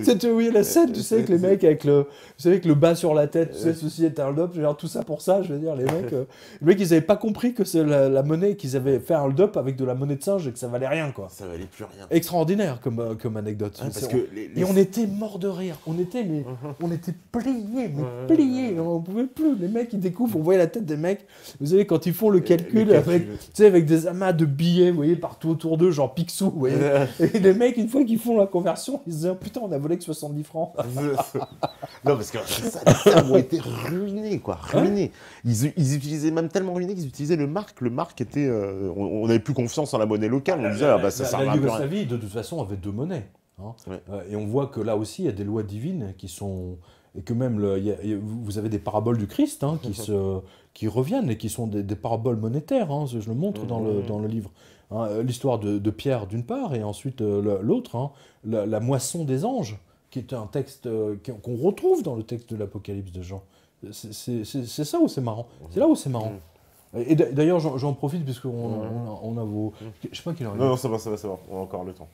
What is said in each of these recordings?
Tu voyais la scène, tu sais, avec les mecs avec le, tu sais, avec le bas sur la tête, tu sais, ceci est un hold-up, genre tout ça pour ça, je veux dire, les mecs, ils avaient pas compris que c'est la monnaie, qu'ils avaient fait un hold-up avec de la monnaie de singe et que ça valait rien, quoi. Ça valait plus rien. Extraordinaire comme anecdote. Parce que et on était morts de rire, on était pliés, pliés, on pouvait plus. Les mecs, ils découvrent, on voyait la tête des mecs, vous savez, quand ils font le calcul avec, tu sais, avec des amas de billets, vous voyez, partout autour d'eux, genre Picsou, vous voyez. Et les mecs, une fois qu'ils font la conversion, ils se disent, oh, putain, on a volé que 70 francs. Non, parce que ça, les serfs ont été ruinés, quoi, ruinés. Ils utilisaient même tellement ruinés qu'ils utilisaient le marque. Le marque était, on n'avait plus confiance en la monnaie locale. On disait, ça sert à rien. La Yougoslavie, de toute façon, avait deux monnaies. Hein. Ouais. Et on voit que là aussi, il y a des lois divines qui sont... Et que même, vous avez des paraboles du Christ hein, qui reviennent et qui sont des paraboles monétaires. Hein, je le montre dans le livre. Hein, l'histoire de Pierre, d'une part, et ensuite l'autre, hein, la moisson des anges, qui est un texte qu'on retrouve dans le texte de l'Apocalypse de Jean. C'est ça où c'est marrant. C'est là où c'est marrant. Et d'ailleurs, j'en profite, puisqu'on a vos... Je sais pas quelle heure il est. Non, ça va. On a encore le temps.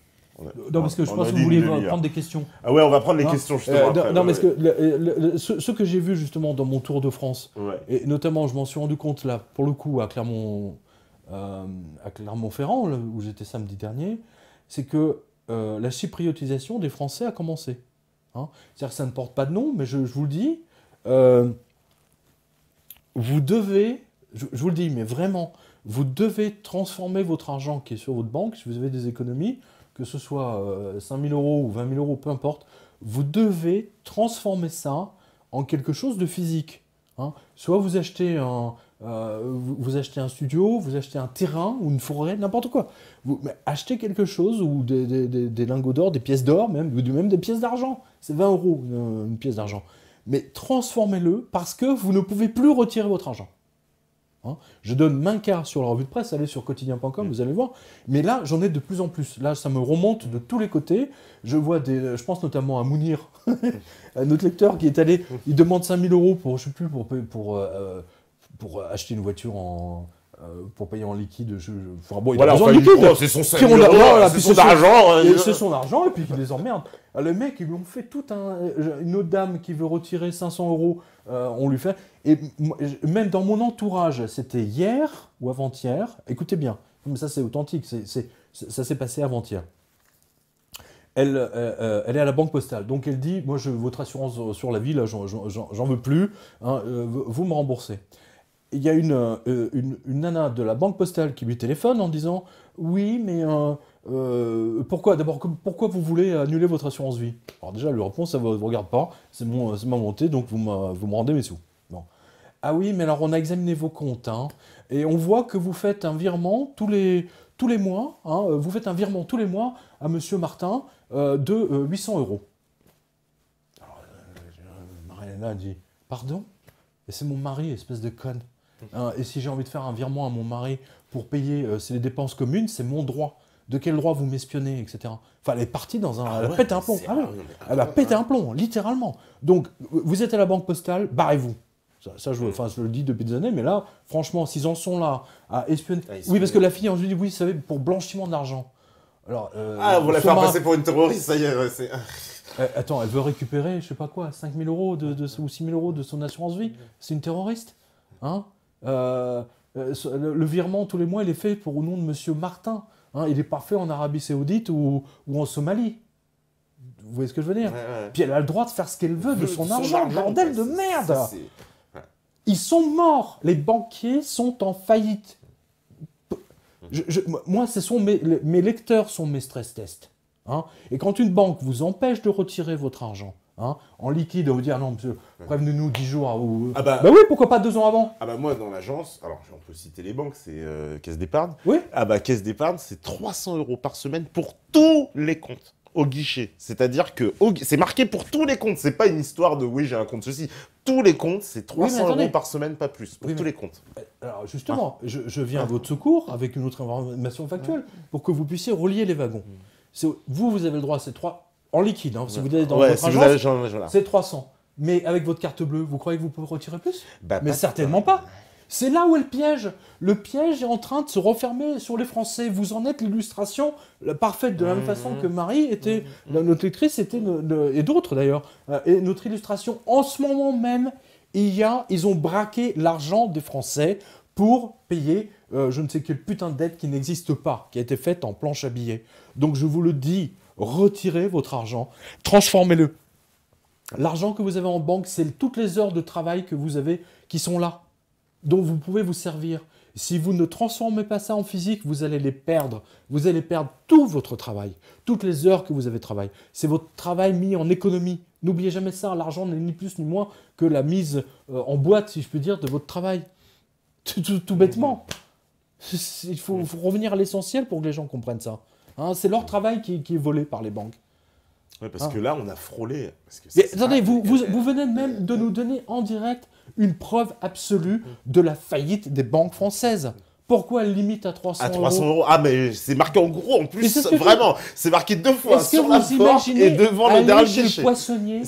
Non, parce que je pense que vous voulez prendre des questions. Ah ouais, on va prendre les questions justement après. Non, parce que ce que j'ai vu justement dans mon tour de France, et notamment je m'en suis rendu compte là, pour le coup, à Clermont-Ferrand, où j'étais samedi dernier, c'est que la chypriotisation des Français a commencé. Hein. C'est-à-dire que ça ne porte pas de nom, mais je vous le dis, vous devez, je vous le dis, mais vraiment, vous devez transformer votre argent qui est sur votre banque, si vous avez des économies, que ce soit 5 000 € ou 20 000 €, peu importe, vous devez transformer ça en quelque chose de physique. Hein. Soit vous achetez vous achetez un studio, vous achetez un terrain ou une forêt, n'importe quoi. Mais achetez quelque chose, ou des lingots d'or, des pièces d'or, même des pièces d'argent. C'est 20 € une pièce d'argent. Mais transformez-le parce que vous ne pouvez plus retirer votre argent. Hein, je donne main quart sur la revue de presse, allez sur quotidien.com, vous allez voir. Mais là, j'en ai de plus en plus. Là, ça me remonte de tous les côtés. Je vois je pense notamment à Mounir, un autre lecteur qui est allé, il demande 5 000 € pour, je sais plus, pour acheter une voiture pour payer en liquide. Enfin bon, il a besoin de liquide. C'est son 5 000 €, c'est son argent. C'est son argent, et puis il les emmerde. Le mec, ils lui ont fait une autre dame qui veut retirer 500 €, on lui fait. Et même dans mon entourage, c'était hier ou avant-hier, écoutez bien, mais ça c'est authentique, ça s'est passé avant-hier. Elle est à la banque postale, donc elle dit, moi votre assurance sur la vie, là, j'en veux plus, hein, vous me remboursez. Il y a une nana de la banque postale qui lui téléphone en disant « Oui, mais pourquoi vous voulez annuler votre assurance vie ?» Alors déjà, elle lui répond « Ça ne vous regarde pas, c'est ma volonté, donc vous me rendez mes sous. » Bon. « Ah oui, mais alors on a examiné vos comptes, hein, et on voit que vous faites un virement tous les mois, hein, vous faites un virement tous les mois à Monsieur Martin de 800 €. Alors, Mariana dit « Pardon ? Et c'est mon mari, espèce de conne. Et si j'ai envie de faire un virement à mon mari pour payer les dépenses communes, c'est mon droit. De quel droit vous m'espionnez, etc. » Enfin, elle est partie dans un... elle a pété un plomb. Elle a pété un plomb, littéralement. Donc, vous êtes à la banque postale, barrez-vous. Ça je le dis depuis des années, mais là, franchement, s'ils en sont là à espionner... Oui, parce que la fille, on lui dit, oui, vous savez, pour blanchiment d'argent. Alors, vous la faire passer pour une terroriste, ça y est, c'est... Attends, elle veut récupérer, je sais pas quoi, 5 000 € ou 6 000 € de son assurance vie. C'est une terroriste, hein. Le virement tous les mois, il est fait au nom de Monsieur Martin. Hein. Il n'est pas fait en Arabie Saoudite ou en Somalie. Vous voyez ce que je veux dire? Puis elle a le droit de faire ce qu'elle veut de son argent, bordel de merde. Ils sont morts. Les banquiers sont en faillite. Moi, mes lecteurs sont mes stress tests. Hein. Et quand une banque vous empêche de retirer votre argent, hein, en liquide, vous dire non, monsieur, prévenez-nous 10 jours. Bah oui, pourquoi pas 2 ans avant? Ah bah moi, dans l'agence, alors on peut citer les banques, c'est Caisse d'Épargne. Oui. Ah bah Caisse d'Épargne, c'est 300 € par semaine pour tous les comptes au guichet. C'est-à-dire que c'est marqué pour tous les comptes. C'est pas une histoire de oui, j'ai un compte ceci. Tous les comptes, c'est 300 € par semaine, pas plus, pour tous les comptes. Alors justement, je viens à votre secours avec une autre information factuelle pour que vous puissiez relier les wagons. Vous avez le droit à ces 3 en liquide. Hein, si vous êtes dans votre agence, c'est 300. Mais avec votre carte bleue, vous croyez que vous pouvez retirer plus? Mais certainement pas. C'est là où est le piège. Le piège est en train de se refermer sur les Français. Vous en êtes l'illustration parfaite, de la même façon que Marie était, notre lectrice était, et d'autres d'ailleurs, et notre illustration. En ce moment même, ils ont braqué l'argent des Français pour payer je ne sais quelle putain de dette qui n'existe pas, qui a été faite en planche à billets. Donc je vous le dis, retirez votre argent, transformez-le. L'argent que vous avez en banque, c'est toutes les heures de travail que vous avez qui sont là, dont vous pouvez vous servir. Si vous ne transformez pas ça en physique, vous allez les perdre. Vous allez perdre tout votre travail, toutes les heures que vous avez travaillé. C'est votre travail mis en économie. N'oubliez jamais ça, l'argent n'est ni plus ni moins que la mise en boîte, si je puis dire, de votre travail. Tout bêtement. Il faut revenir à l'essentiel pour que les gens comprennent ça. Hein, c'est leur travail qui est volé par les banques. Ouais, parce que là, on a frôlé. Parce que mais attendez, vous venez même de nous donner en direct une preuve absolue de la faillite des banques françaises. Pourquoi elle limite à 300 euros ? À 300 euros. Ah, mais c'est marqué en gros en plus, vraiment. C'est marqué 2 fois sur la porte et devant le dernier chez le poissonnier.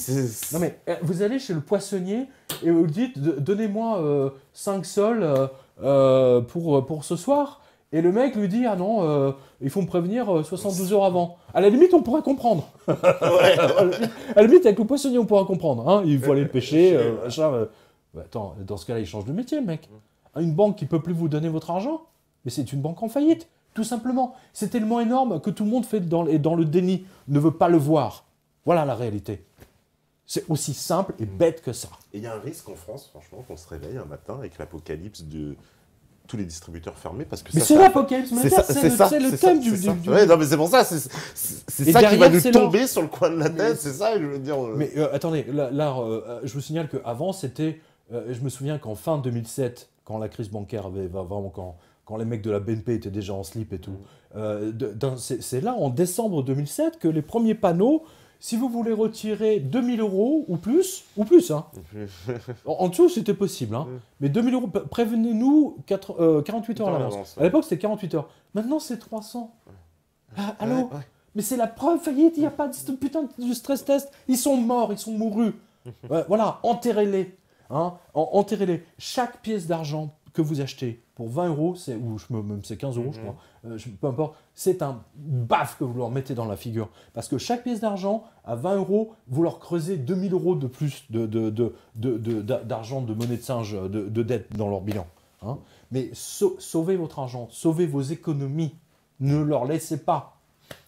Non mais vous allez chez le poissonnier et vous dites donnez-moi 5 sols pour ce soir. Et le mec lui dit, ah non, il faut me prévenir 72 heures avant. À la limite, on pourrait comprendre. Ouais. À la limite, avec le poissonnier, on pourra comprendre. Hein. Il faut aller le pêcher, machin. Attends, dans ce cas-là, il change de métier, le mec. Une banque qui ne peut plus vous donner votre argent, mais c'est une banque en faillite, tout simplement. C'est tellement énorme que tout le monde fait dans le déni, ne veut pas le voir. Voilà la réalité. C'est aussi simple et bête que ça. Et il y a un risque en France, franchement, qu'on se réveille un matin avec l'apocalypse de tous les distributeurs fermés, parce que mais c'est l'apocalypse, c'est le thème du... Ouais, non, mais c'est pour ça, c'est ça qui va nous tomber sur le coin de la tête, c'est ça, je veux dire... Mais attendez, là je vous signale qu'avant, c'était... je me souviens qu'en fin 2007, quand la crise bancaire avait vraiment... Quand les mecs de la BNP étaient déjà en slip et tout, c'est là, en décembre 2007, que les premiers panneaux... Si vous voulez retirer 2000 euros ou plus hein. En dessous, c'était possible. Hein. Mais 2000 euros, prévenez-nous 48 heures à l'avance. À l'époque, c'était 48 heures. Maintenant, c'est 300. Ah, allô ? Mais c'est la preuve faillite, il n'y a pas de putain de stress test. Ils sont morts, ils sont mourus. Voilà, enterrez-les. Hein. Enterrez-les. Chaque pièce d'argent que vous achetez pour 20 euros, même c'est 15 euros, je crois, peu importe, c'est un baf que vous leur mettez dans la figure. Parce que chaque pièce d'argent, à 20 euros, vous leur creusez 2000 euros de plus d'argent, de monnaie de singe, de dette dans leur bilan. Hein. Mais sauvez votre argent, sauvez vos économies, ne leur laissez pas.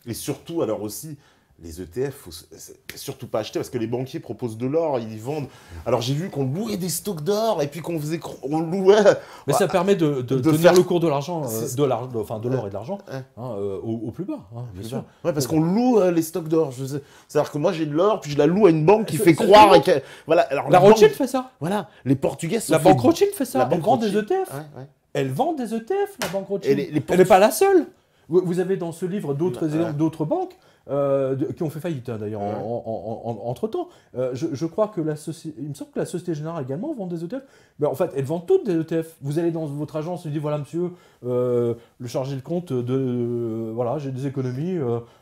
Et surtout, alors aussi, les ETF, faut surtout pas acheter parce que les banquiers proposent de l'or, ils vendent. Alors j'ai vu qu'on louait des stocks d'or et puis on louait. Mais ça permet de tenir faire le cours de l'argent, de l'or et de l'argent, au plus bas, hein, bien sûr. Ouais, parce qu'on loue les stocks d'or. C'est-à-dire que moi j'ai de l'or, puis je la loue à une banque qui fait croire. Voilà. Alors, la Rothschild fait ça. Voilà. Les Portugais. La banque Rothschild fait ça. Elle vend des ETF. Elle vend des ETF, la banque Rothschild. Elle n'est pas la seule. Vous avez dans ce livre d'autres exemples d'autres banques. Qui ont fait faillite d'ailleurs entre-temps. Je crois que il me semble que la Société Générale également vend des ETF. Mais en fait, elles vendent toutes des ETF. Vous allez dans votre agence et vous dites, voilà monsieur, le chargé de compte, voilà, j'ai des économies,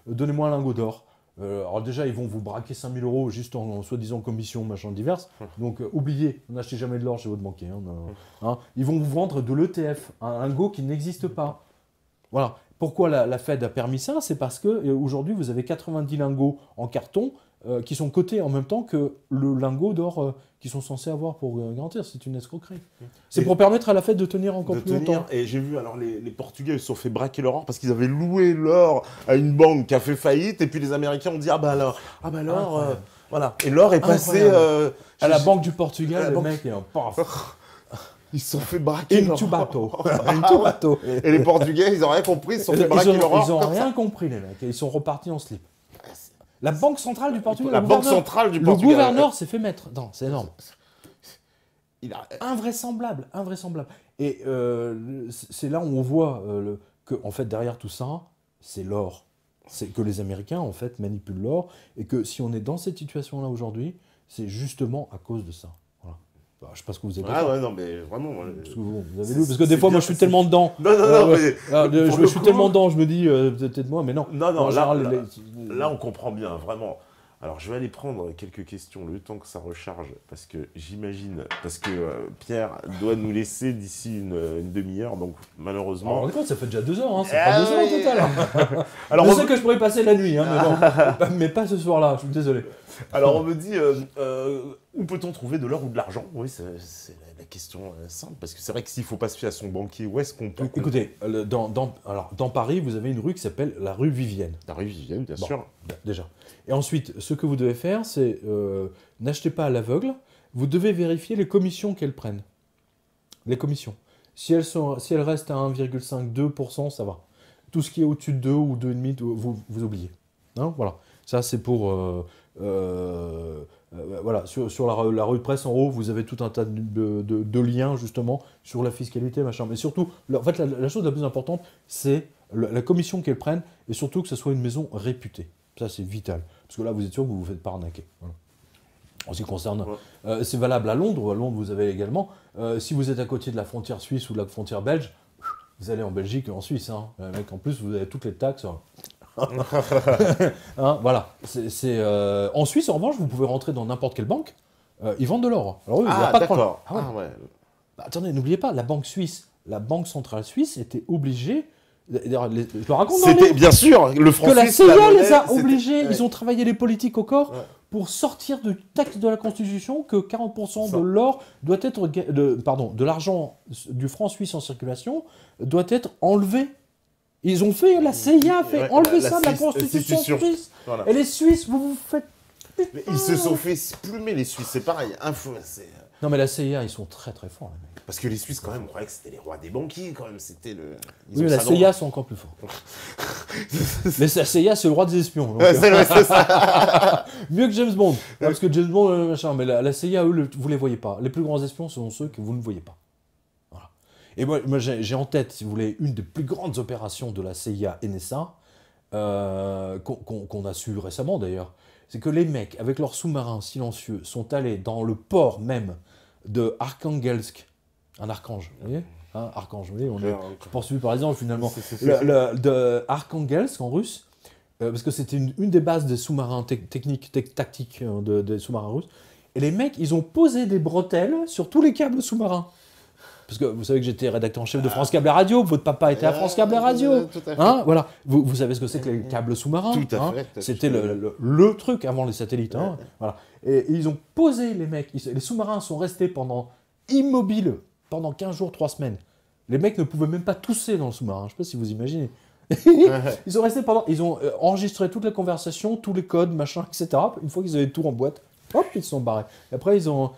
donnez-moi un lingot d'or. Alors déjà, ils vont vous braquer 5000 euros juste en soi-disant commission, machin diverses. Donc oubliez, n'achetez jamais de l'or chez votre banquier. Hein. Ils vont vous vendre de l'ETF, un lingot qui n'existe pas. Voilà. Pourquoi la Fed a permis ça? C'est parce qu'aujourd'hui, vous avez 90 lingots en carton qui sont cotés en même temps que le lingot d'or qu'ils sont censés avoir pour garantir. C'est une escroquerie. C'est pour permettre à la Fed de tenir encore plus longtemps. Et j'ai vu, alors les Portugais se sont fait braquer leur or parce qu'ils avaient loué l'or à une banque qui a fait faillite. Et puis les Américains ont dit, voilà. Et l'or est passé... à la banque du Portugal, le mec est en paf. Ils se sont fait braquer leur bateau. Et les Portugais, ils n'ont rien compris, ils se sont fait braquer leur or. Ils n'ont rien compris, les mecs. Ils sont repartis en slip. La banque centrale du Portugal. Le gouverneur s'est fait mettre. Non, c'est énorme. Invraisemblable. Et c'est là où on voit que, en fait, derrière tout ça, c'est l'or. C'est que les Américains, en fait, manipulent l'or. Et que si on est dans cette situation-là aujourd'hui, c'est justement à cause de ça. Je ne sais pas ce que vous avez dit. Ah ouais, non, mais vraiment. Vous avez lu, parce que des fois, moi, je suis tellement dedans. Non, mais. Je suis tellement dedans, je me dis, peut-être moi, mais non. Non, là, on comprend bien, vraiment. Alors, je vais aller prendre quelques questions le temps que ça recharge, parce que j'imagine, Pierre doit nous laisser d'ici une demi-heure, donc malheureusement... Alors, ça fait déjà 2 heures, hein, c'est pas 2 heures au total. Hein. Alors, je sais que je pourrais passer la nuit, hein, mais, bon, mais pas ce soir-là, je suis désolé. Alors, on me dit, où peut-on trouver de l'or ou de l'argent? Oui, c'est la question simple, parce que c'est vrai que s'il ne faut pas se fier à son banquier, où est-ce qu'on peut... Écoutez, dans Paris, vous avez une rue qui s'appelle la rue Vivienne. La rue Vivienne, bien sûr. Déjà. Et ensuite, ce que vous devez faire, c'est n'achetez pas à l'aveugle, vous devez vérifier les commissions qu'elles prennent. Les commissions. Si elles restent à 1,5-2%, ça va. Tout ce qui est au-dessus de 2 ou 2,5, vous oubliez. Hein, voilà. Ça, c'est pour... voilà, sur la rue de presse, en haut, vous avez tout un tas de liens, justement, sur la fiscalité, machin. Mais surtout, en fait, la chose la plus importante, c'est la commission qu'elles prennent, et surtout que ce soit une maison réputée. Ça, c'est vital. Parce que là, vous êtes sûr que vous vous faites pas arnaquer. Voilà. En ce qui concerne... c'est valable à Londres. À Londres, vous avez également... si vous êtes à côté de la frontière suisse ou de la frontière belge, vous allez en Belgique et en Suisse. Hein. Mec, en plus, vous avez toutes les taxes. Hein, voilà. En Suisse, en revanche, vous pouvez rentrer dans n'importe quelle banque. Ils vendent de l'or. Alors oui, il n'y a pas de problème. Bah, attendez, n'oubliez pas, la banque suisse, la banque centrale suisse était obligée... Je le raconte dans C'était bien sûr le franc que la suisse, CIA les a obligés, ouais. Ils ont travaillé les politiques au corps pour sortir du texte de la Constitution que 40% de l'or doit être de l'argent du franc suisse en circulation doit être enlevé. Ils ont fait, la CIA a fait enlever ça de la Constitution suisse. Voilà. Et les Suisses, vous vous faites... Mais ils se sont fait plumer, les Suisses, c'est pareil. Non mais la CIA, ils sont très très forts, les mecs. Parce que les Suisses, quand même, on croyait que c'était les rois des banquiers, quand même. C'était le... Oui, mais la CIA sont encore plus forts. Mais la CIA, c'est le roi des espions. Donc, c'est ça. Mieux que James Bond. Parce que James Bond, machin, mais la CIA, eux, vous les voyez pas. Les plus grands espions sont ceux que vous ne voyez pas. Voilà. Et moi j'ai en tête, si vous voulez, une des plus grandes opérations de la CIA NSA, qu'on a su récemment d'ailleurs. C'est que les mecs, avec leurs sous-marins silencieux, sont allés dans le port même de Arkhangelsk. Un archange, vous voyez, hein, archange, vous voyez, on est poursuivi par les anges finalement. De Arkhangelsk en russe, parce que c'était une des bases des sous-marins tactiques des sous-marins russes. Et les mecs, ils ont posé des bretelles sur tous les câbles sous-marins. Parce que vous savez que j'étais rédacteur en chef de France Câble et Radio, votre papa était à France Câble et Radio. Hein, voilà. Vous savez ce que c'est que les câbles sous-marins. C'était le truc avant les satellites. Hein, voilà. Et ils ont posé les mecs. Les sous-marins sont restés immobiles pendant 15 jours, 3 semaines. Les mecs ne pouvaient même pas tousser dans le sous-marin. Je ne sais pas si vous imaginez. Ils sont restés ils ont enregistré toutes les conversations, tous les codes, machin, etc. Une fois qu'ils avaient tout en boîte, hop, ils se sont barrés. Et après, ils ont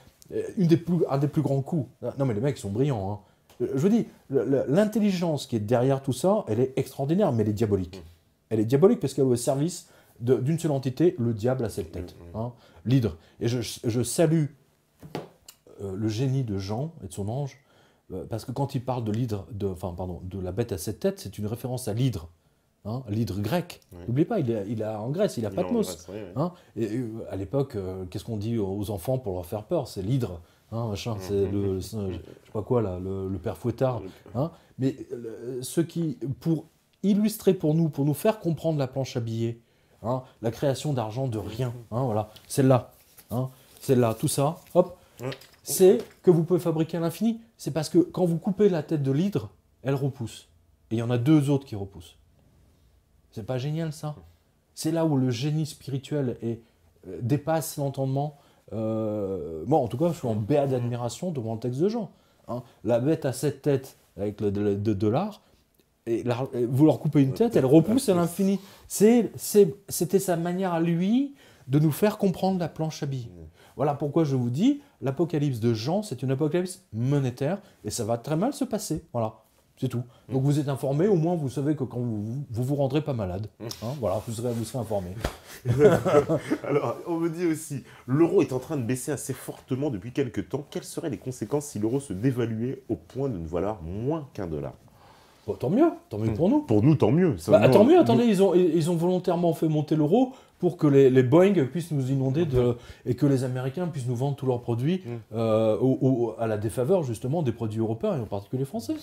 un des plus grands coups. Non, mais les mecs, ils sont brillants. Hein. Je vous dis, l'intelligence qui est derrière tout ça, elle est extraordinaire, mais elle est diabolique. Elle est diabolique parce qu'elle est au service d'une seule entité, le diable à 7 têtes. Hein, l'hydre. Et je salue le génie de Jean et de son ange, parce que quand il parle de l'hydre, de la bête à 7 têtes, c'est une référence à l'hydre. Hein, l'hydre grec. N'oubliez pas, il a en Grèce, il a Patmos. Hein, et à l'époque, qu'est-ce qu'on dit aux enfants pour leur faire peur? C'est l'hydre. Hein, machin, c'est je sais pas quoi là, le père Fouettard. Hein, mais pour illustrer pour nous faire comprendre la planche à billets, hein, la création d'argent de rien, hein, voilà, celle-là, tout ça, hop, c'est que vous pouvez fabriquer à l'infini. C'est parce que quand vous coupez la tête de l'hydre, elle repousse. Et il y en a 2 autres qui repoussent. C'est pas génial, ça? C'est là où le génie spirituel dépasse l'entendement. Moi, en tout cas, je suis en béat d'admiration devant le texte de Jean. Hein. La bête à 7 têtes avec le $, et vous leur coupez une tête, elle repousse à l'infini. C'était sa manière à lui de nous faire comprendre la planche à billets. Voilà pourquoi je vous dis, l'apocalypse de Jean, c'est une apocalypse monétaire, et ça va très mal se passer. Voilà. C'est tout. Donc vous êtes informé, au moins vous savez que quand vous rendrez pas malade. Hein, voilà, vous serez informé. Alors, on me dit aussi, l'euro est en train de baisser assez fortement depuis quelques temps. Quelles seraient les conséquences si l'euro se dévaluait au point de ne valoir moins $1? Bon, tant mieux pour nous. Pour nous, tant mieux. Tant mieux, attendez, ils ont volontairement fait monter l'euro pour que les Boeing puissent nous inonder et que les Américains puissent nous vendre tous leurs produits à la défaveur justement des produits européens et en particulier français.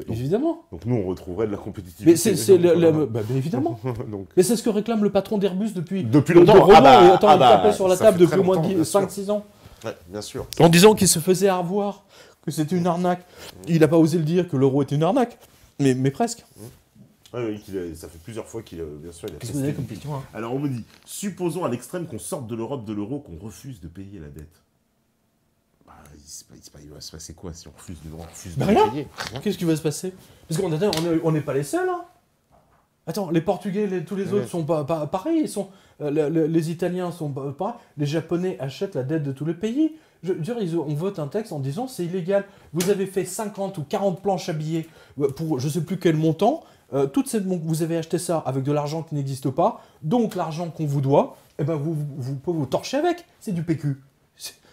Évidemment. Donc nous, on retrouverait de la compétitivité. Mais évidemment. Donc... Mais c'est ce que réclame le patron d'Airbus depuis longtemps. Il tapait sur la table depuis au moins 5-6 ans. Ouais, bien sûr. En disant qu'il se faisait avoir, que c'était une arnaque. Il n'a pas osé le dire que l'euro était une arnaque. Mais presque. Oui, ça fait plusieurs fois qu'il bien sûr. Qu'est-ce que vous avez comme question, hein? Alors on me dit, supposons à l'extrême qu'on sorte de l'Europe, de l'euro, qu'on refuse de payer la dette. Il va se passer quoi si on refuse de payer? Qu'est-ce qui va se passer? Parce qu'on n'est pas les seuls. Hein. Attends, les Portugais, tous les autres sont pas pareils. Les Italiens sont pas pareils. Les Japonais achètent la dette de tous les pays. On vote un texte en disant c'est illégal. Vous avez fait 50 ou 40 planches à billets pour je ne sais plus quel montant. Vous avez acheté ça avec de l'argent qui n'existe pas. Donc l'argent qu'on vous doit, vous pouvez vous torcher avec. C'est du PQ.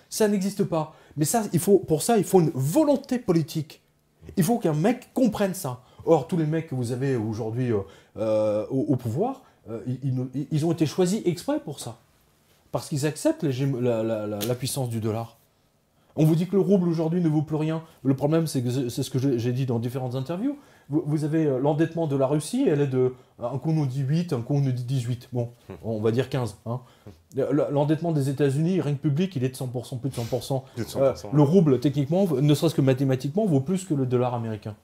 Ça n'existe pas. Mais ça, pour ça, il faut une volonté politique. Il faut qu'un mec comprenne ça. Or, tous les mecs que vous avez aujourd'hui au pouvoir, ils ont été choisis exprès pour ça. Parce qu'ils acceptent la puissance du dollar. On vous dit que le rouble aujourd'hui ne vaut plus rien. Le problème, c'est ce que j'ai dit dans différentes interviews. Vous avez l'endettement de la Russie, elle est de... Un coup on nous dit 8, un coup on nous dit 18. Bon, on va dire 15. Hein. L'endettement des États-Unis, rien que public, il est de 100%, plus de 100%. Le rouble, techniquement, ne serait-ce que mathématiquement, vaut plus que le dollar américain.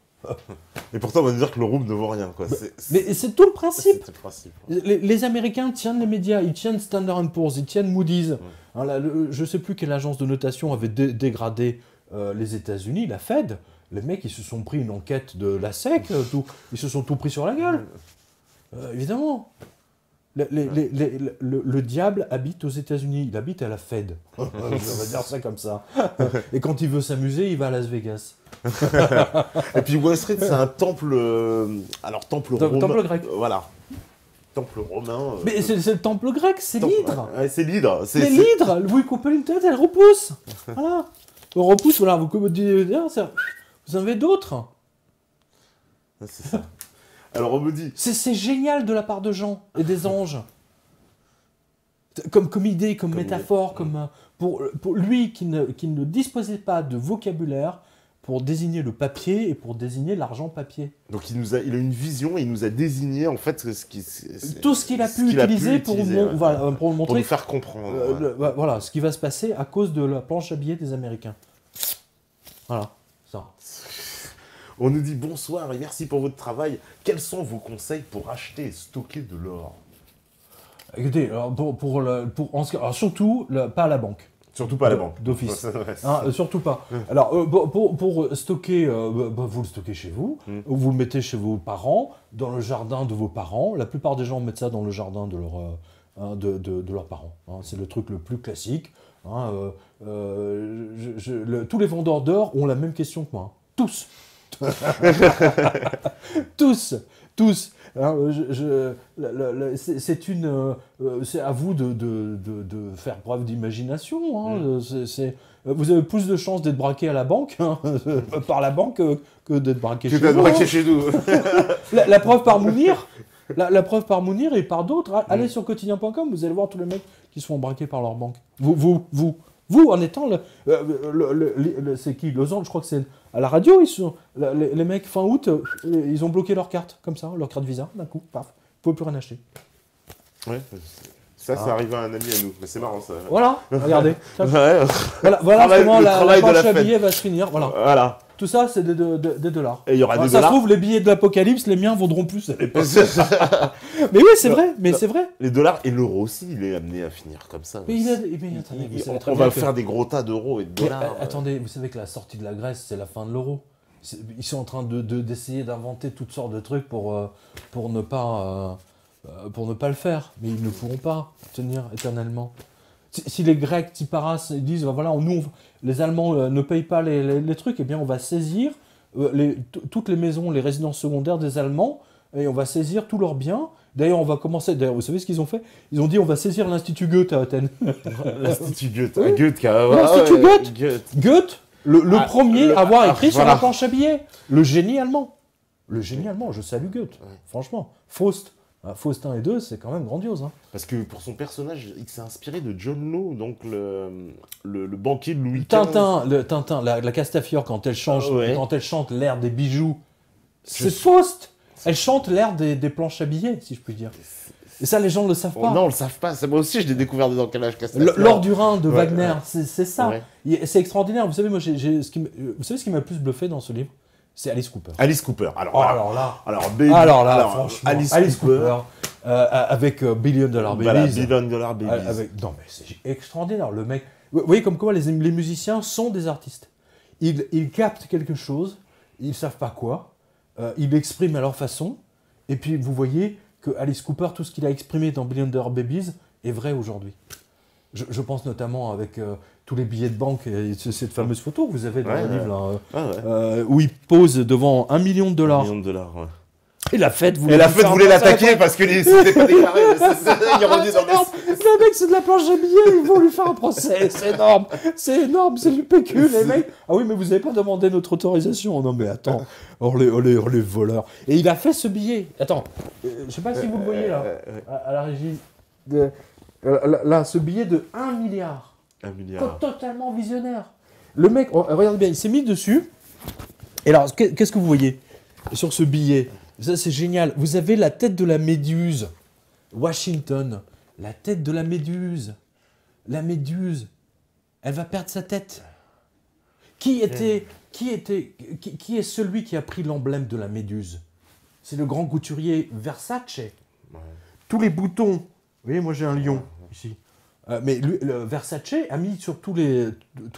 Et pourtant, on va nous dire que le rouble ne vaut rien. Quoi. Mais c'est tout le principe. C'est le principe. Les Américains tiennent les médias, ils tiennent Standard & Poor's, ils tiennent Moody's. Hein, je ne sais plus quelle agence de notation avait dégradé les États-Unis, la Fed. Les mecs, ils se sont pris une enquête de la SEC, ils se sont tout pris sur la gueule. Évidemment. Le diable habite aux États-Unis, il habite à la Fed. Je vais dire ça comme ça. Et quand il veut s'amuser, il va à Las Vegas. Et puis Wall Street, c'est un temple. Temple romain. Temple grec. Voilà. Temple romain. Mais c'est le temple grec, c'est l'hydre. Ouais, c'est l'hydre. C'est l'hydre. Vous lui coupez une tête, elle repousse. Voilà. On repousse, voilà. Vous en avez d'autres. C'est ça. Alors on me dit... C'est génial de la part de Jean et des anges. Comme idée, comme métaphore, pour lui qui ne disposait pas de vocabulaire pour désigner le papier et pour désigner l'argent papier. Donc il a une vision et il nous a désigné en fait tout ce qu'il a pu utiliser pour nous montrer. Pour nous faire comprendre. Voilà, ce qui va se passer à cause de la planche à billets des Américains. Voilà, ça. On nous dit bonsoir et merci pour votre travail. Quels sont vos conseils pour acheter et stocker de l'or? Écoutez, alors surtout, pas à la banque. Surtout pas à la banque. D'office. Surtout pas. Alors, pour stocker, vous le stockez chez vous, vous le mettez chez vos parents, dans le jardin de vos parents. La plupart des gens mettent ça dans le jardin de leurs parents. Hein. C'est le truc le plus classique. Hein. Tous les vendeurs d'or ont la même question que moi. Hein. Tous. Tous. Hein, c'est à vous de faire preuve d'imagination. Hein, vous avez plus de chances d'être braqué à la banque, hein, par la banque, que d'être braqué chez nous. La preuve par Mounir. La preuve par Mounir et par d'autres. Allez sur quotidien.com, vous allez voir tous les mecs qui se font braquer par leur banque. Vous, en étant c'est qui Lausanne, je crois que c'est à la radio, les mecs fin août, ils ont bloqué leur carte, comme ça, leur carte Visa, d'un coup, paf, vous pouvez plus rien acheter. Ouais, ça arrive à un ami à nous, mais c'est marrant ça. Voilà, regardez. Voilà comment la planche à billets va se finir, voilà. Tout ça, c'est des dollars. Et il y aura des ça dollars. se trouve, les billets de l'Apocalypse, les miens vaudront plus. Mais oui, c'est vrai, c'est vrai. Les dollars et l'euro aussi, il est amené à finir comme ça. Mais attendez, on va faire des gros tas d'euros et de dollars. Attendez, vous savez que la sortie de la Grèce, c'est la fin de l'euro. Ils sont en train d'essayer d'inventer toutes sortes de trucs pour ne pas le faire. Mais ils ne pourront pas tenir éternellement. Si les Grecs, Tiparas, disent, voilà, les Allemands ne payent pas les trucs, eh bien on va saisir toutes les maisons, les résidences secondaires des Allemands, et on va saisir tous leurs biens. D'ailleurs, on va commencer, vous savez ce qu'ils ont fait? Ils ont dit, on va saisir l'Institut Goethe à Athènes. L'Institut Goethe, oui. L'Institut Goethe, le premier à avoir écrit sur la planche à billets. Le génie allemand. Je salue Goethe, franchement. Faust 1 et 2, c'est quand même grandiose. Hein. Parce que pour son personnage, il s'est inspiré de John Law, donc le banquier de Louis XV. Tintin, la Castafiore, quand elle chante l'air des bijoux, C'est Faust. Elle chante l'air des planches à billets, si je puis dire. Et ça, les gens ne le savent pas. Non, on le savent pas. Moi aussi, je l'ai découvert dans Quel âge Casse-Tête. L'or du Rhin de Wagner, c'est ça. Ouais. C'est extraordinaire. Vous savez, moi, vous savez ce qui m'a le plus bluffé dans ce livre? C'est Alice Cooper. Alice Cooper. Alors là, franchement, Alice Cooper. Avec Billion Dollar Babies. Voilà, Billion Dollar Babies. Non, mais c'est extraordinaire. Le mec. Vous voyez comme quoi les musiciens sont des artistes. Ils captent quelque chose, ils savent pas quoi, ils l'expriment à leur façon, et puis vous voyez que Alice Cooper, tout ce qu'il a exprimé dans Billion Dollar Babies est vrai aujourd'hui. Je pense notamment avec tous les billets de banque et cette fameuse photo que vous avez dans le livre là, où il pose devant $1 million. $1 million, ouais. Et la fête voulait l'attaquer parce que c'était pas déclaré. Il est revenu dans le mec, c'est de la planche à billets, ils vont lui faire un procès. C'est énorme, c'est du PQ, les mecs. Ah oui, mais vous n'avez pas demandé notre autorisation. Non, mais attends, les voleurs. Et il a fait ce billet. Attends, je sais pas si vous le voyez là, à la régie. Là, ce billet de 1 milliard. 1 milliard. Totalement visionnaire. Le mec, regardez bien, il s'est mis dessus. Et alors, qu'est-ce que vous voyez sur ce billet? Ça, c'est génial. Vous avez la tête de la méduse. Washington. La tête de la méduse. La méduse. Elle va perdre sa tête. Qui est celui qui a pris l'emblème de la méduse? C'est le grand couturier Versace. Ouais. Tous les boutons. Vous voyez, moi j'ai un lion ici. Mais lui, Versace a mis sur tous les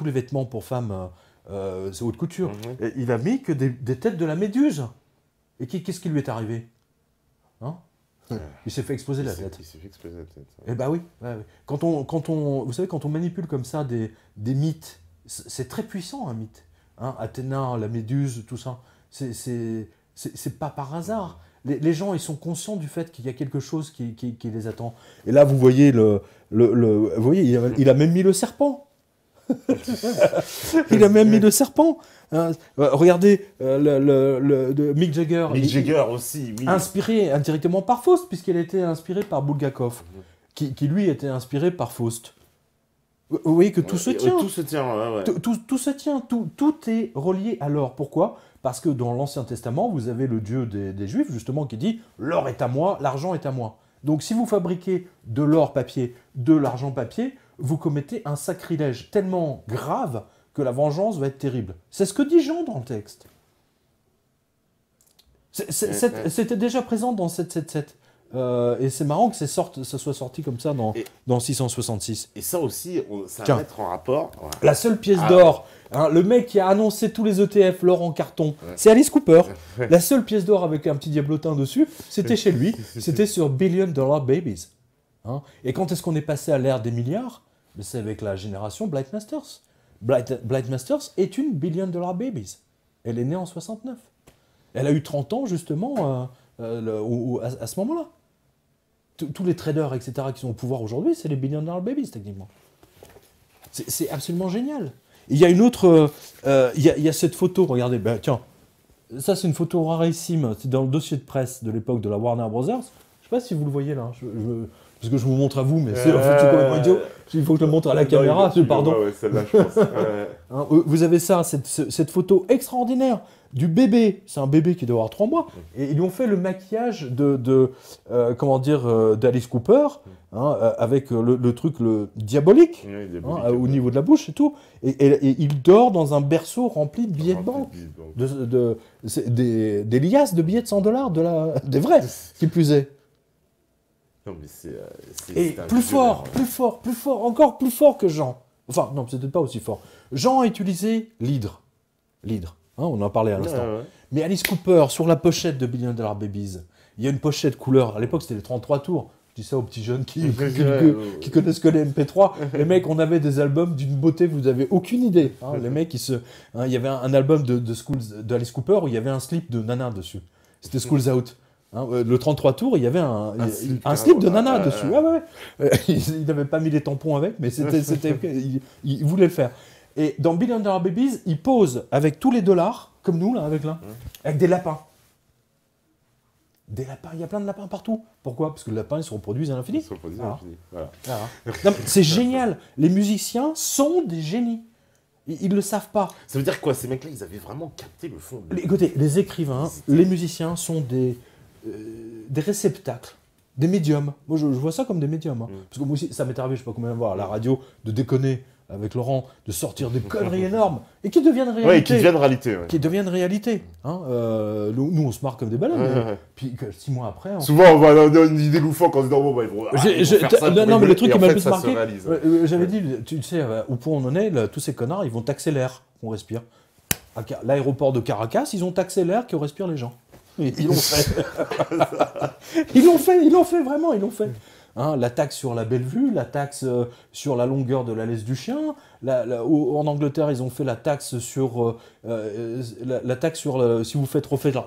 vêtements pour femmes, c'est haute couture. Et il a mis que des têtes de la méduse. Et qu'est-ce qui lui est arrivé? Il s'est fait exploser la tête. Il s'est fait exploser la tête. Eh ben oui. Vous savez, quand on manipule comme ça des mythes, c'est très puissant un mythe. Athéna, la méduse, tout ça. C'est pas par hasard. Les gens, ils sont conscients du fait qu'il y a quelque chose qui les attend. Et là, vous voyez, vous voyez, il a même mis le serpent. Il a même mis le serpent. Regardez Mick Jagger. Mick Jagger aussi, oui. Inspiré indirectement par Faust, puisqu'il a été inspiré par Bulgakov, qui lui était inspiré par Faust. Vous voyez que tout se tient. Tout se tient, ouais. Tout se tient, tout est relié à l'or. Pourquoi? Parce que dans l'Ancien Testament, vous avez le Dieu des Juifs, justement, qui dit « l'or est à moi, l'argent est à moi ». Donc si vous fabriquez de l'or papier, de l'argent papier, vous commettez un sacrilège tellement grave que la vengeance va être terrible. C'est ce que dit Jean dans le texte. C'était déjà présent dans 777. Et c'est marrant que ça soit sorti comme ça dans 666. Et ça aussi, ça va mettre en rapport. Ouais. La seule pièce d'or, le mec qui a annoncé tous les ETF, l'or en carton, c'est Alice Cooper. La seule pièce d'or avec un petit diablotin dessus, c'était chez lui. C'était sur Billion Dollar Babies. Et quand est-ce qu'on est passé à l'ère des milliards? C'est avec la génération Blight Masters. Blight Masters est une Billion Dollar Babies. Elle est née en 69. Elle a eu 30 ans, justement, à ce moment-là. Tous les traders, etc., qui sont au pouvoir aujourd'hui, c'est les Billion Dollar Babies, techniquement. C'est absolument génial. Il y a une autre... il y a cette photo, regardez, tiens, ça c'est une photo rarissime, c'est dans le dossier de presse de l'époque de la Warner Brothers. Je ne sais pas si vous le voyez là, parce que je vous montre à vous, mais c'est complètement idiot. Il faut que je le montre à la caméra, pardon. Ouais, celle-là, je pense. Vous avez ça, cette photo extraordinaire du bébé. C'est un bébé qui doit avoir 3 mois. Et ils lui ont fait le maquillage d'Alice Cooper, avec le truc diabolique, au niveau de la bouche et tout. Et il dort dans un berceau rempli de billets de banque. Des liasses de billets de $100, des vrais, qui plus est. Non, mais et plus fort, encore plus fort que Jean. Enfin, non, c'est peut-être pas aussi fort. Jean a utilisé l'hydre. On en parlait à l'instant. Ouais. Mais Alice Cooper, sur la pochette de Billion Dollar Babies, il y a une pochette couleur. À l'époque, c'était les 33 tours. Je dis ça aux petits jeunes qui connaissent que les MP3. Les mecs, on avait des albums d'une beauté, vous n'avez aucune idée. Les mecs, il y avait un album d'Alice Cooper où il y avait un slip de nana dessus. C'était School's Out. Le 33 tours, il y avait un slip de nana dessus. Il n'avait pas mis les tampons avec, mais il voulait le faire. Et dans Billion Dollar Babies, il pose avec tous les dollars, comme nous, là, avec des lapins. Des lapins, il y a plein de lapins partout. Pourquoi? Parce que les lapins, ils se reproduisent à l'infini. Voilà. C'est génial. Les musiciens sont des génies. Ils le savent pas. Ça veut dire quoi? Ces mecs-là, ils avaient vraiment capté le fond. Écoutez, les écrivains, les musiciens sont des réceptacles, des médiums. Moi, je vois ça comme des médiums. Hein. Parce que moi aussi, ça m'est arrivé, je sais pas combien de fois, à la radio, de déconner avec Laurent, de sortir des conneries énormes et qui deviennent réalité. Ouais, qui deviennent réalité. Ouais. Qui deviennent réalité. Hein. Nous, on se marre comme des balades. Puis 6 mois après... Souvent, on va donner une idée loufoque en se disant, bon, bah, ils vont faire ça. Non, mais le truc qui m'a le plus ça marqué, j'avais dit, tu sais, au point où on en est, là, tous ces connards, ils vont taxer l'air qu'on respire. L'aéroport de Caracas, ils ont taxé l'air que respirent les gens. Ils l'ont fait. Ils l'ont fait, vraiment, ils l'ont fait. Hein, la taxe sur la Bellevue, la taxe sur la longueur de la laisse du chien. En Angleterre, ils ont fait la taxe sur la taxe sur si vous faites refaire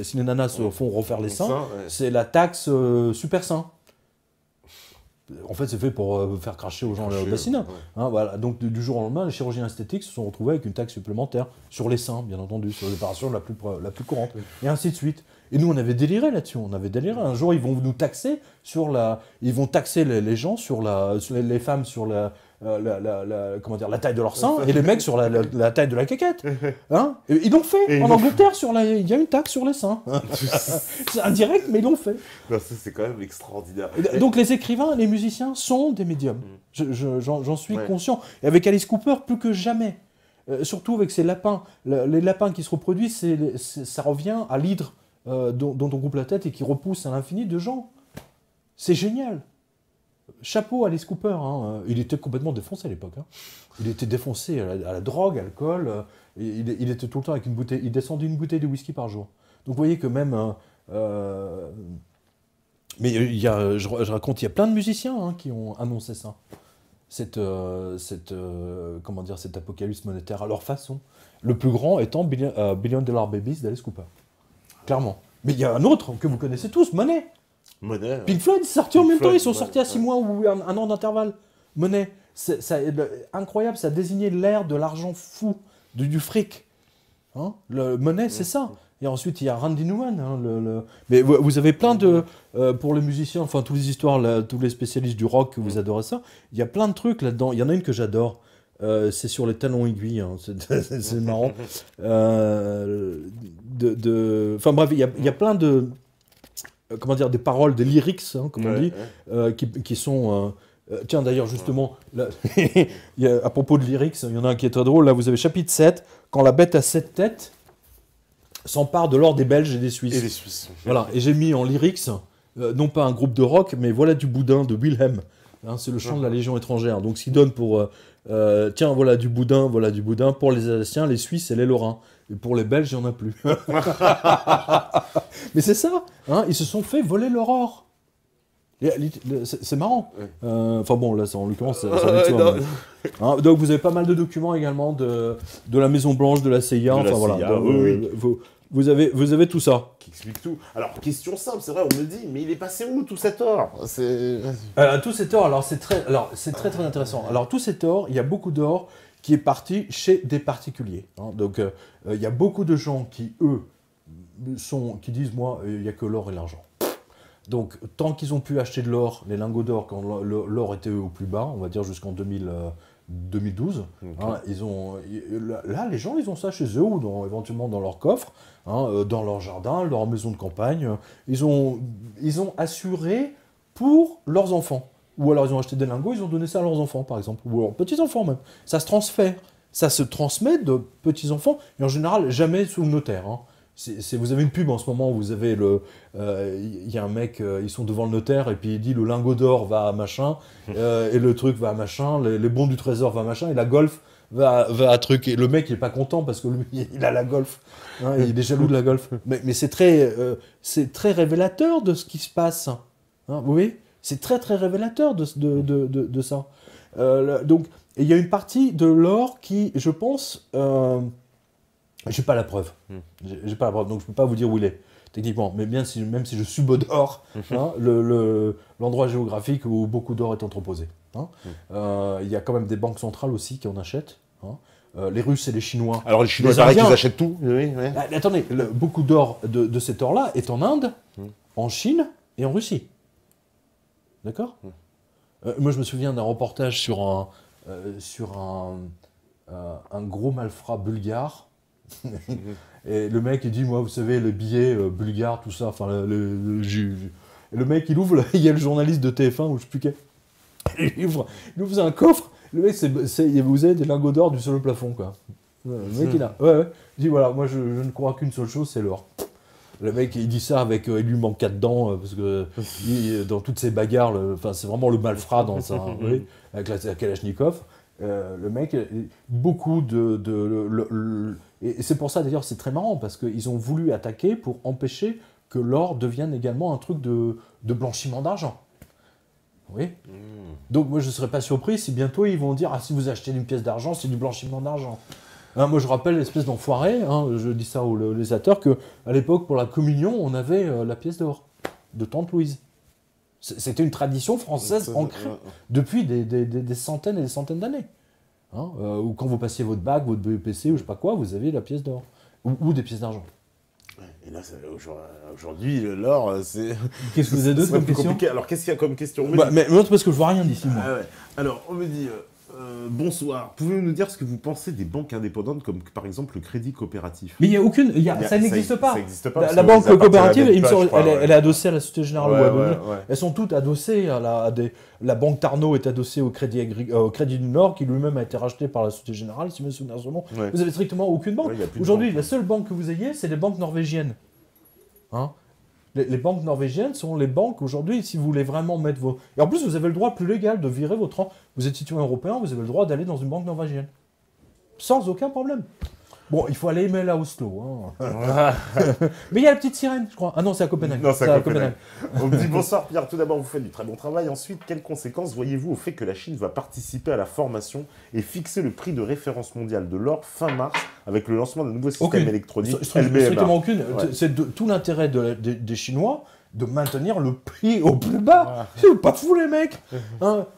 si les nanas se font refaire les seins, c'est la taxe super sein. En fait, c'est fait pour faire cracher aux gens le bassinet. Ouais. Hein, voilà. Donc, du jour au lendemain, les chirurgiens esthétiques se sont retrouvés avec une taxe supplémentaire sur les seins, bien entendu, sur l'opération la plus courante, et ainsi de suite. Et nous, on avait déliré là-dessus. On avait déliré. Un jour, ils vont nous taxer ils vont taxer les gens sur les femmes sur comment dire, la taille de leur sein et les mecs sur la taille de la caquette. Hein, et ils l'ont fait. En Angleterre, il y a une taxe sur les seins. C'est indirect, mais ils l'ont fait. Non, ça, c'est quand même extraordinaire. Donc les écrivains, les musiciens sont des médiums. J'en suis conscient. Et avec Alice Cooper, plus que jamais. Surtout avec ces lapins. Les lapins qui se reproduisent, ça revient à l'hydre dont on coupe la tête et qui repousse à l'infini de gens. C'est génial. Chapeau à Alice Cooper, hein. Il était complètement défoncé à l'époque. Hein. Il était défoncé à la drogue, à l'alcool. Il était tout le temps avec une bouteille. Il descendait une bouteille de whisky par jour. Donc vous voyez que même... mais je raconte, il y a plein de musiciens hein, qui ont annoncé ça. Comment dire, cet apocalypse monétaire à leur façon. Le plus grand étant Billion Dollar Babies d'Alice Cooper. Clairement. Mais il y a un autre que vous connaissez tous, Monet. Monet. Pink Floyd, c'est sorti en même temps, ils sont sortis à 6 mois ou un an d'intervalle. Monet, incroyable, ça désignait l'ère de l'argent fou, du fric. Hein, le Monet, c'est ça. Et ensuite, il y a Randy Newman. Hein, mais vous avez plein de... pour les musiciens, enfin, tous les histoires, tous les spécialistes du rock, vous adorez ça. Il y a plein de trucs là-dedans. Il y en a une que j'adore. C'est sur les talons aiguilles. Hein. C'est marrant. Enfin, bref, il y a plein de... comment dire, des paroles, des lyrics, hein, comme on dit, qui sont... tiens, d'ailleurs, justement, là, à propos de lyrics, il y en a un qui est très drôle. Là, vous avez chapitre 7, quand la bête à 7 têtes s'empare de l'or des Belges et des Suisses. Et des Suisses. Voilà, et j'ai mis en lyrics, non pas un groupe de rock, mais Voilà du boudin de Wilhelm. Hein, c'est le chant de la Légion étrangère. Donc, ce qui donne pour... tiens, voilà du boudin pour les Alsaciens, les Suisses et les Lorrains. Et pour les Belges, il n'y en a plus. Mais c'est ça, hein, ils se sont fait voler leur or. C'est marrant. Enfin bon, là, en l'occurrence, hein, donc vous avez pas mal de documents également de la Maison Blanche, de la CIA. Enfin voilà. Vous avez tout ça. Qui explique tout. Alors, question simple, c'est vrai, on me dit, mais il est passé où tout cet or? Tout cet or, alors c'est très très intéressant. Alors tout cet or, il y a beaucoup d'or qui est parti chez des particuliers. Hein. Donc il y a beaucoup de gens qui, eux, qui disent, moi, il n'y a que l'or et l'argent. Donc, tant qu'ils ont pu acheter de l'or, les lingots d'or, quand l'or était au plus bas, on va dire jusqu'en 2012, okay. Hein, là, les gens, ils ont ça chez eux, ou éventuellement dans leur coffre, hein, dans leur jardin, leur maison de campagne. Ils ont assuré pour leurs enfants. Ou alors, ils ont acheté des lingots, ils ont donné ça à leurs enfants, par exemple. Ou à leurs petits-enfants, même. Ça se transfère. Ça se transmet de petits-enfants, et en général, jamais sous le notaire. Hein. Vous avez une pub en ce moment où vous avez y a un mec, ils sont devant le notaire et puis il dit le lingot d'or va à machin, et le truc va à machin, les bons du trésor va à machin, et la golf va à truc. Et le mec il est pas content parce que lui il a la golf, hein, et il est jaloux de la golf. Mais c'est très révélateur de ce qui se passe. Hein, vous voyez, c'est très très révélateur de ça. Donc il y a une partie de l'or qui, je pense... j'ai pas la preuve. J'ai pas la preuve, donc je peux pas vous dire où il est, techniquement. Mais même si je subodore hein, l'endroit géographique où beaucoup d'or est entreposé. Hein. Il y a quand même des banques centrales aussi qui en achètent. Hein. Les Russes et les Chinois. Alors les Chinois, c'est vrai qu'ils achètent tout. Oui. Attendez, beaucoup d'or de cet or-là est en Inde, en Chine et en Russie. D'accord. Moi, je me souviens d'un reportage sur un un gros malfrat bulgare. Et le mec, il dit, moi, vous savez, les billets bulgares, tout ça, enfin, et le mec, il ouvre, il y a le journaliste de TF1, ou je sais plus quel. Il ouvre un coffre. Le mec, vous avez des lingots d'or du sol au plafond, quoi. Le mec, il a. Ouais. Il dit, voilà, moi, je ne crois qu'une seule chose, c'est l'or. Le mec, il dit ça avec. Il lui manque 4 dents, parce que dans toutes ces bagarres, c'est vraiment le malfrat dans ça, oui, avec la Kalachnikov. Le mec, beaucoup et c'est pour ça, d'ailleurs, c'est très marrant, parce qu'ils ont voulu attaquer pour empêcher que l'or devienne également un truc de blanchiment d'argent. Oui. Donc moi je ne serais pas surpris si bientôt ils vont dire « Ah, si vous achetez une pièce d'argent, c'est du blanchiment d'argent ». Moi je rappelle l'espèce d'enfoiré, je dis ça aux législateurs, qu'à l'époque pour la communion, on avait la pièce d'or de Tante Louise. C'était une tradition française ancrée depuis des centaines et des centaines d'années. Ou quand vous passiez votre bac, votre BEPC ou je sais pas quoi, vous avez la pièce d'or. Ou des pièces d'argent. Et là, aujourd'hui, l'or, c'est... Qu'est-ce que vous avez d'autre comme question? Alors, qu'est-ce qu'il y a comme question? Mais parce que je vois rien d'ici, moi. Ouais. Alors, on me dit, bonsoir, pouvez-vous nous dire ce que vous pensez des banques indépendantes, comme par exemple le crédit coopératif? Mais il n'y a aucune... ça n'existe pas. Ça n'existe pas. La banque coopérative, elle est adossée à la Société Générale. Ouais. Elles sont toutes adossées à la banque Tarnot est adossée au Crédit du Nord, qui lui-même a été racheté par la Société Générale, si je me souviens son nom. Ouais. Vous avez strictement aucune banque. Aujourd'hui, la seule banque que vous ayez, c'est les banques norvégiennes. Les banques norvégiennes sont les banques, aujourd'hui, si vous voulez vraiment mettre vos... Et en plus, vous avez le droit plus légal de virer votre... Vous êtes citoyen européen, vous avez le droit d'aller dans une banque norvégienne. Sans aucun problème. Bon, il faut aller email à Oslo. Mais il y a la petite sirène, je crois. Ah non, c'est à Copenhague. Non, c'est à Copenhague. On me dit bonsoir Pierre, tout d'abord vous faites du très bon travail. Ensuite, quelles conséquences voyez-vous au fait que la Chine va participer à la formation et fixer le prix de référence mondial de l'or fin mars avec le lancement d'un nouveau système électronique LBMA? Strictement aucune. Ouais. C'est tout l'intérêt des Chinois de maintenir le prix au plus bas. C'est pas fou les mecs.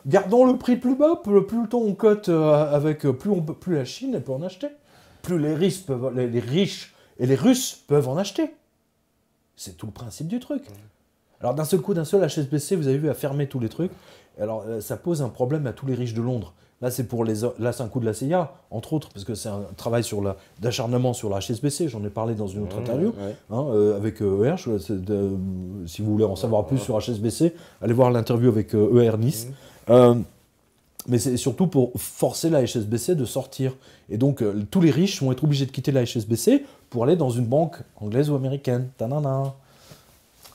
Gardons le prix plus bas, plus le temps on cote plus la Chine elle peut en acheter. Plus les riches et les Russes peuvent en acheter. C'est tout le principe du truc. Alors d'un seul HSBC, vous avez vu, a fermé tous les trucs. Alors ça pose un problème à tous les riches de Londres. Là, c'est un coup de la CIA, entre autres, parce que c'est un travail d'acharnement sur la HSBC. J'en ai parlé dans une autre interview avec ER. Si vous voulez en savoir plus sur HSBC, allez voir l'interview avec ER Nice. Mais c'est surtout pour forcer la HSBC de sortir. Et donc, tous les riches vont être obligés de quitter la HSBC pour aller dans une banque anglaise ou américaine. Tanana.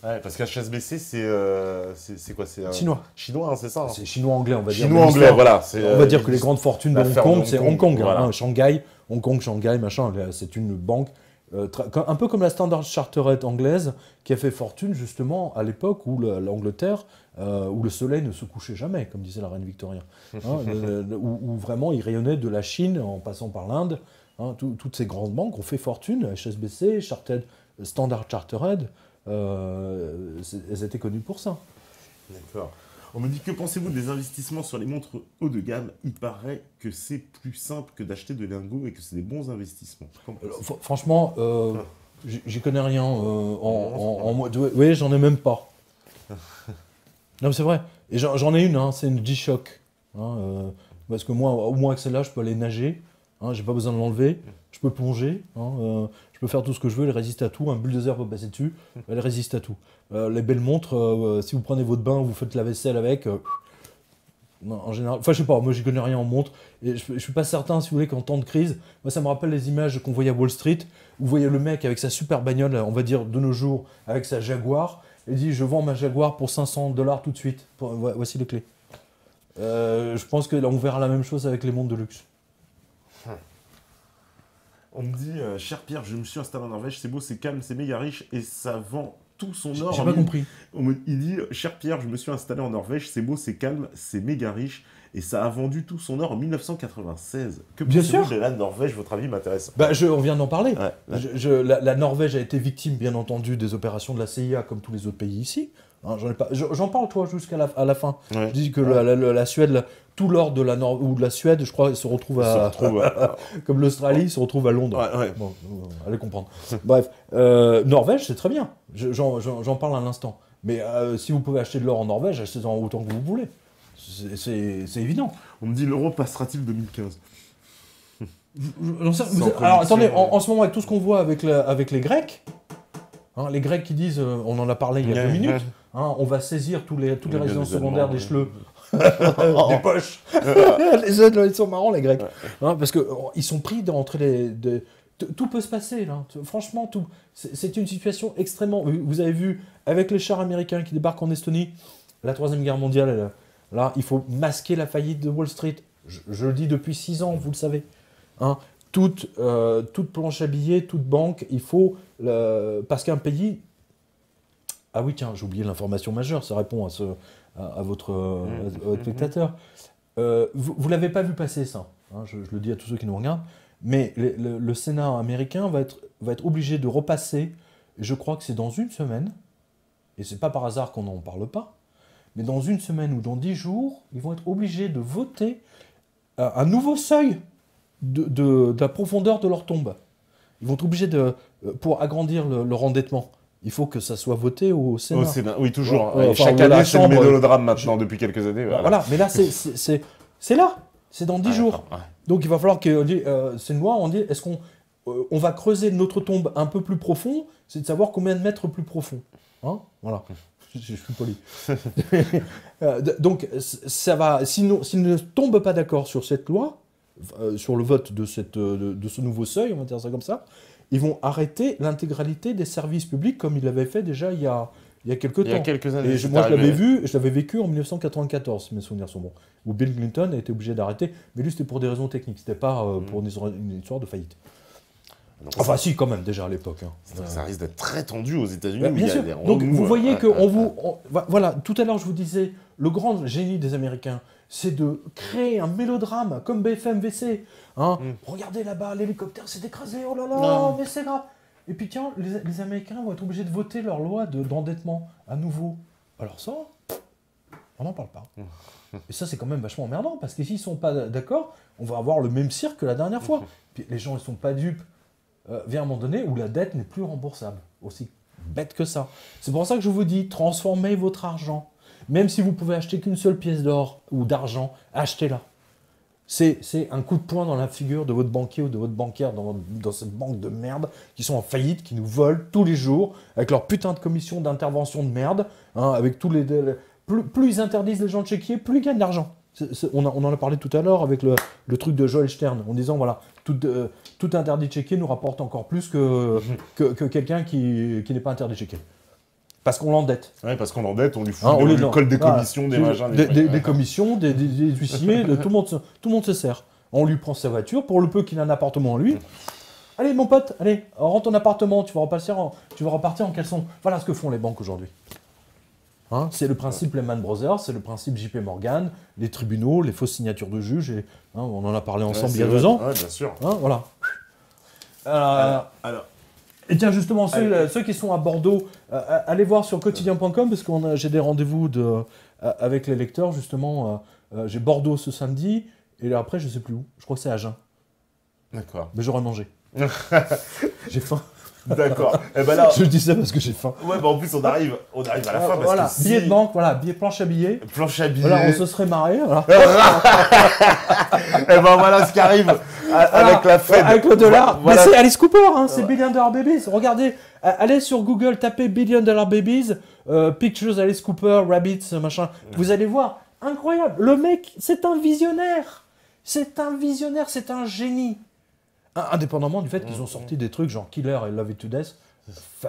Ouais, parce qu'HSBC, c'est quoi? C'est chinois. Chinois, c'est ça. C'est chinois-anglais, on va dire. Chinois-anglais, voilà. On va dire que les grandes fortunes de Hong Kong, c'est Hong Kong. Voilà. Shanghai, Hong Kong, Shanghai, machin. C'est une banque, un peu comme la Standard Chartered anglaise, qui a fait fortune justement à l'époque où l'Angleterre, où le soleil ne se couchait jamais, comme disait la reine Victoria. Où vraiment il rayonnait de la Chine en passant par l'Inde. Toutes ces grandes banques ont fait fortune, HSBC, Standard Chartered, elles étaient connues pour ça. D'accord. On me dit, que pensez-vous des investissements sur les montres haut de gamme? Il paraît que c'est plus simple que d'acheter de lingots et que c'est des bons investissements. Franchement, j'y connais rien. Oui, j'en ai même pas. Non, mais c'est vrai. Et j'en ai une, c'est une G-Shock. Parce que moi, au moins avec celle-là, je peux aller nager. J'ai pas besoin de l'enlever. Je peux plonger. Je peux faire tout ce que je veux. Elle résiste à tout. Un bulldozer peut passer dessus. Elle résiste à tout. Les belles montres, si vous prenez votre bain, vous faites la vaisselle avec. Non, en général, je sais pas, moi j'y connais rien en montre. Et je suis pas certain, si vous voulez, qu'en temps de crise, moi ça me rappelle les images qu'on voyait à Wall Street, où vous voyez le mec avec sa super bagnole, on va dire de nos jours, avec sa Jaguar, et dit je vends ma Jaguar pour $500 tout de suite. Voici les clés. Je pense que là on verra la même chose avec les montres de luxe. On me dit, cher Pierre, je me suis installé en Norvège, c'est beau, c'est calme, c'est méga riche et ça vend tout son or. J'ai pas compris. Il dit, cher Pierre, je me suis installé en Norvège, c'est beau, c'est calme, c'est méga riche et ça a vendu tout son or en 1996. Que pensez-vous de la Norvège? Votre avis m'intéresse. On vient d'en parler. Ouais. La Norvège a été victime, bien entendu, des opérations de la CIA comme tous les autres pays ici. J'en parle, toi, jusqu'à la fin. Ouais. Je dis que la Suède, tout l'or de la Suède, je crois, se retrouve comme l'Australie, il se retrouve à Londres. Ouais. Bon, allez comprendre. Bref, Norvège, c'est très bien. J'en parle à l'instant. Mais si vous pouvez acheter de l'or en Norvège, achetez-en autant que vous voulez. C'est évident. On me dit, l'euro passera-t-il 2015? Alors attendez, en ce moment, avec tout ce qu'on voit avec les Grecs, hein, les Grecs qui disent, on en a parlé il y a 2 minutes, hein, on va saisir toutes les résidences secondaires des chleux, des poches. Ils sont marrants, les Grecs. Hein, parce qu'ils sont pris entre les... Tout peut se passer, là. Franchement, tout. C'est une situation extrêmement... Vous avez vu, avec les chars américains qui débarquent en Estonie, la 3e guerre mondiale, là, il faut masquer la faillite de Wall Street. Je le dis depuis 6 ans, vous le savez. Hein, toute planche à billets, toute banque, il faut... Parce qu'un pays... Ah oui, tiens, j'ai oublié l'information majeure, ça répond à votre spectateur. Vous ne l'avez pas vu passer, ça. Hein, je le dis à tous ceux qui nous regardent. Mais le Sénat américain va être obligé de repasser, et je crois que c'est dans 1 semaine, et c'est pas par hasard qu'on n'en parle pas, mais dans 1 semaine ou dans 10 jours, ils vont être obligés de voter un nouveau seuil de la profondeur de leur tombe. Ils vont être obligés pour agrandir leur endettement. Il faut que ça soit voté au Sénat. Au Sénat, oui, toujours. Enfin, chaque année, c'est le mélodrame maintenant, depuis quelques années. Voilà, mais là, c'est là. C'est dans 10 jours. Ouais. Donc il va falloir que... c'est une loi, on dit, est-ce qu'on va creuser notre tombe un peu plus profond? C'est de savoir combien de mètres plus profond. Hein, voilà. Je suis poli. Donc, ça va... S'ils ne tombent pas d'accord sur cette loi, sur le vote de ce nouveau seuil, on va dire ça comme ça, ils vont arrêter l'intégralité des services publics comme ils l'avaient fait déjà il y a quelques temps. Il y a quelques années. Et moi, je l'avais vécu en 1994, si mes souvenirs sont bons, où Bill Clinton a été obligé d'arrêter, mais lui, c'était pour des raisons techniques, c'était pas pour une histoire de faillite. Donc, enfin, si, quand même, déjà à l'époque. Hein. Ça risque d'être très tendu aux États-Unis. Bien sûr. Donc, vous voyez que voilà, tout à l'heure, je vous disais, le grand génie des Américains, c'est de créer un mélodrame comme BFM VC. Hein. Regardez là-bas, l'hélicoptère s'est écrasé, oh là là, mais c'est grave. Et puis tiens, les Américains vont être obligés de voter leur loi d'endettement à nouveau. Alors ça, on n'en parle pas. Et ça, c'est quand même vachement emmerdant, parce que s'ils ne sont pas d'accord, on va avoir le même cirque que la dernière fois. Puis les gens, ils ne sont pas dupes. Vient un moment donné où la dette n'est plus remboursable. Aussi bête que ça. C'est pour ça que je vous dis, transformez votre argent. Même si vous pouvez acheter qu'une seule pièce d'or ou d'argent, achetez-la. C'est un coup de poing dans la figure de votre banquier ou de votre banquière dans cette banque de merde qui sont en faillite, qui nous volent tous les jours avec leur putain de commission d'intervention de merde. Hein, avec tous plus ils interdisent les gens de chéquier, plus ils gagnent de l'argent. On en a parlé tout à l'heure avec le truc de Joel Stern, en disant voilà, tout interdit de chéquier nous rapporte encore plus que quelqu'un qui n'est pas interdit de chéquier. Parce qu'on l'endette. Oui, parce qu'on l'endette, on lui fout, on lui colle des commissions, des machins. Des commissions, des huissiers, tout le monde se sert. On lui prend sa voiture, pour le peu qu'il a un appartement en lui. Allez, mon pote, allez, rentre ton appartement, tu vas repartir en caleçon. Voilà ce que font les banques aujourd'hui. Hein, c'est le principe Lehman Brothers, c'est le principe JP Morgan, les tribunaux, les fausses signatures de juges, et, hein, on en a parlé ensemble il y a 2 ans. Oui, bien sûr. Hein, voilà. Alors, et tiens, justement, ceux qui sont à Bordeaux, allez voir sur quotidien.com, parce que j'ai des rendez-vous avec les lecteurs, justement. J'ai Bordeaux ce samedi, et là, après, je ne sais plus où. Je crois que c'est Agen. D'accord. Mais j'aurais mangé. J'ai faim. D'accord. Et ben là... Je dis ça parce que j'ai faim. Ouais, bah en plus, on arrive à la fin. Parce voilà, que billet de banque, voilà, planche à billets. Planche à billets. Voilà, on se serait marré. Voilà. Et ben voilà ce qui arrive avec la Fed. Avec le dollar. Voilà. Mais c'est Alice Cooper, hein, c'est Billion Dollar Babies. Regardez, allez sur Google, tapez Billion Dollar Babies, Pictures Alice Cooper, Rabbits, machin. Vous allez voir, incroyable. Le mec, c'est un visionnaire. C'est un visionnaire, c'est un génie. Indépendamment du fait qu'ils ont sorti des trucs genre Killer et Love It to Death,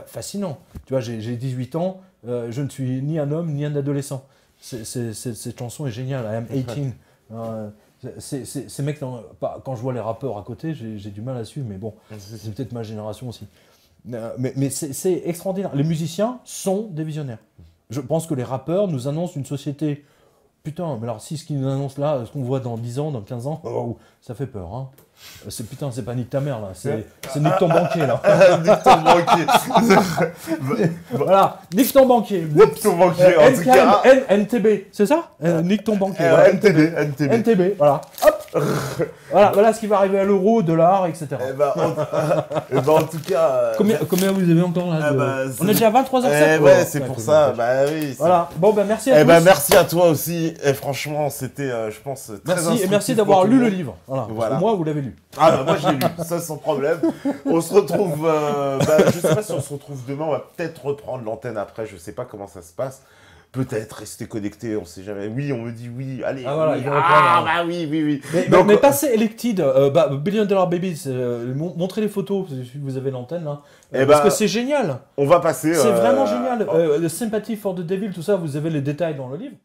fascinant. Tu vois, j'ai 18 ans, je ne suis ni un homme ni un adolescent. Cette chanson est géniale, I am 18. Ces mecs, quand je vois les rappeurs à côté, j'ai du mal à suivre, mais bon, c'est peut-être ma génération aussi. Mais c'est extraordinaire. Les musiciens sont des visionnaires. Je pense que les rappeurs nous annoncent une société... Putain, mais alors si ce qu'ils nous annoncent là, ce qu'on voit dans 10 ans, dans 15 ans, ça fait peur, hein. Putain, c'est pas nique ta mère là, c'est nique ton banquier là. Nique ton banquier. Voilà, nique ton banquier. Nique ton banquier, en tout cas. NTB, c'est ça? Nique ton banquier. NTB. NTB, voilà. Hop. Voilà ce qui va arriver à l'euro, dollar, etc. En tout cas... Combien vous avez encore là On est déjà à 23h07. Ouais, c'est pour ça. Bah oui. Voilà. Bon, merci à tous. Merci à toi aussi. Et franchement, c'était, je pense, très instructif. Et merci d'avoir lu le livre. Voilà. Moi, vous l'avez lu. Ah bah moi, je l'ai lu. Ça, sans problème. On se retrouve... je sais pas si on se retrouve demain. On va peut-être reprendre l'antenne après. Je sais pas comment ça se passe. Peut-être rester connecté, on sait jamais. Oui, on me dit oui, allez. Oui. Mais passez Elected, Billion Dollar Babies, montrez les photos, si vous avez l'antenne, là. Parce que c'est génial. On va passer. C'est vraiment génial. The Sympathy for the Devil, tout ça, vous avez les détails dans le livre.